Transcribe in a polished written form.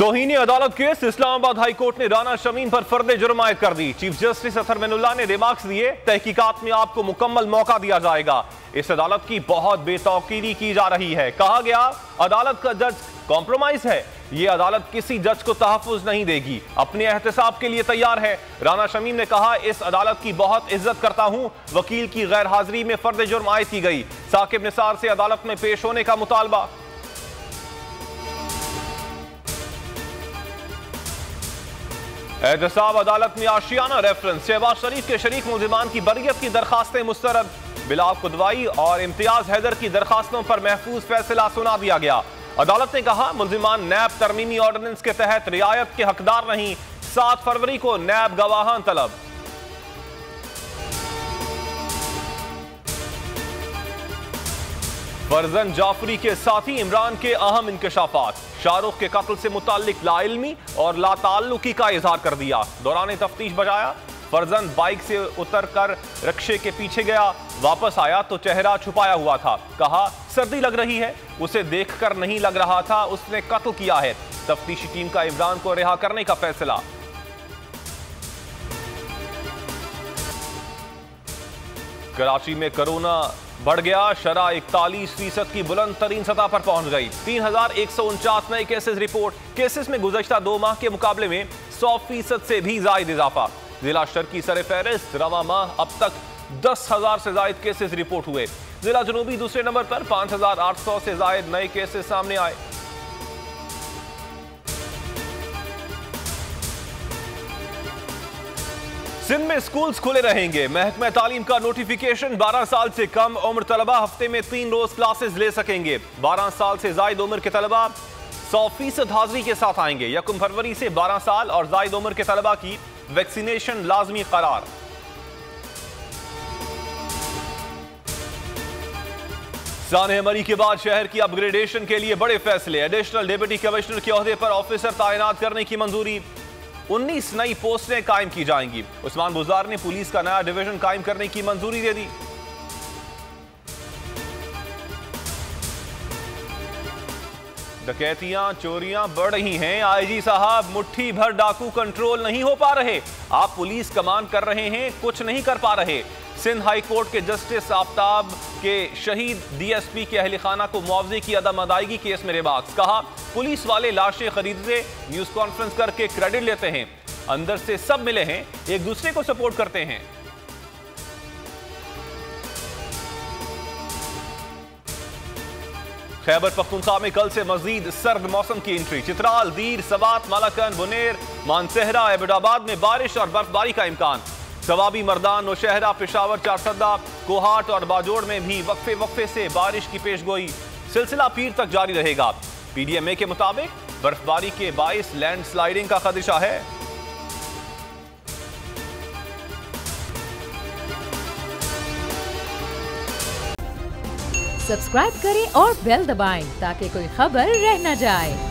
तौहीन अदालत case Islamabad high court ने राना शमीन पर फर्द जुर्म आयद कर दी। चीफ जस्टिस अतहर मिनुल्लाह ने रिमार्क्स दिए, तहकीकात में आपको मुकम्मल मौका दिया जाएगा। इस अदालत की बहुत बेतौकीरी की जा रही है। कहा गया अदालत का जज कॉम्प्रोमाइज है। ये अदालत किसी जज को तहफ़्फ़ुज़ नहीं देगी, अपने एहतसाब के लिए तैयार है। राना शमीन ने कहा, इस अदालत की बहुत इज्जत करता हूं। वकील की गैर हाजिरी में फर्द जुर्म आयद की गई। साकिब निसार से अदालत में पेश होने का मुतालबा। एहतसाब अदालत में आशियाना रेफरेंस। शहबाज शरीफ के शरीक मुल्जिमान की बरियत की दरखास्तें मुस्तरद। बिलाल कुदवाई और इम्तियाज हैदर की दरखास्तों पर महफूज फैसला सुना दिया गया। अदालत ने कहा, मुल्जिमान नैब तरमीमी ऑर्डिनेंस के तहत रियायत के हकदार नहीं। 7 फरवरी को नैब गवाहान तलब। फरजन जाफरी के साथी इमरान के अहम इंकशाफात। शाहरुख के कत्ल से मुताल्लिक लाइल्मी और लाताल्लुकी का इजहार कर दिया। दौरान तफ्तीश बजाया, फरजन बाइक से उतरकर रिक्शे के पीछे गया। वापस आया तो चेहरा छुपाया हुआ था। कहा, सर्दी लग रही है। उसे देखकर नहीं लग रहा था उसने कत्ल किया है। तफ्तीशी टीम का इमरान को रिहा करने का फैसला। कराची में कोरोना बढ़ गया। शरह 41% की बुलंद तरीन सतह पर पहुंच गई। 3149 नए केसेस रिपोर्ट। केसेस में गुज़श्ता 2 माह के मुकाबले में 100% से भी जायद इजाफा। जिला शर्की सर फहरिस्त। रवा माह अब तक 10,000 से जायद केसेस रिपोर्ट हुए। जिला जनूबी दूसरे नंबर पर 5,800 से जायद नए केसेस सामने आए। सिंध में स्कूल्स खुले रहेंगे। महकमा तालीम का नोटिफिकेशन। 12 साल से कम उम्र तलबा हफ्ते में 3 रोज क्लासेस ले सकेंगे। 12 साल से जायद उम्र के तलबा 100% हाजिरी के साथ आएंगे। 1 फरवरी से 12 साल और जायद उम्र के तलबा की वैक्सीनेशन लाजमी करार। सानहमरी के बाद शहर की अपग्रेडेशन के लिए बड़े फैसले। एडिशनल डिप्टी कमिश्नर के ओहदे पर ऑफिसर तैनात करने की मंजूरी। 19 नई पोस्टें कायम की जाएंगी। उस्मान बुजार ने पुलिस का नया डिवीजन कायम करने की मंजूरी दे दी। डकैतियां चोरियां बढ़ रही हैं। आईजी साहब, मुट्ठी भर डाकू कंट्रोल नहीं हो पा रहे। आप पुलिस कमान कर रहे हैं, कुछ नहीं कर पा रहे। सिंध हाई कोर्ट के जस्टिस आफ्ताब के शहीद डीएसपी के अहल खाना को मुआवजे की अदम अदायगी केस में रिमार्क्स। कहा, पुलिस वाले लाशें खरीदते, न्यूज कॉन्फ्रेंस करके क्रेडिट लेते हैं। अंदर से सब मिले हैं, एक दूसरे को सपोर्ट करते हैं। खैबर पख्तूनख्वा में कल से मजीद सर्द मौसम की एंट्री। चित्राल, दीर, सवात, मालाकन, बुनेर, मानसहरा, एबटाबाद में बारिश और बर्फबारी का इम्कान। सवाबी, मर्दान, नौशहरा, पेशावर, चारसद्दा, कोहाट और बाजोड़ में भी वक्फे वक्फे से बारिश की पेशगोई। सिलसिला पीर तक जारी रहेगा। पीडीएमए के मुताबिक बर्फबारी के बाइस लैंडस्लाइडिंग का खदशा है। सब्सक्राइब करें और बेल दबाएं ताकि कोई खबर रह न जाए।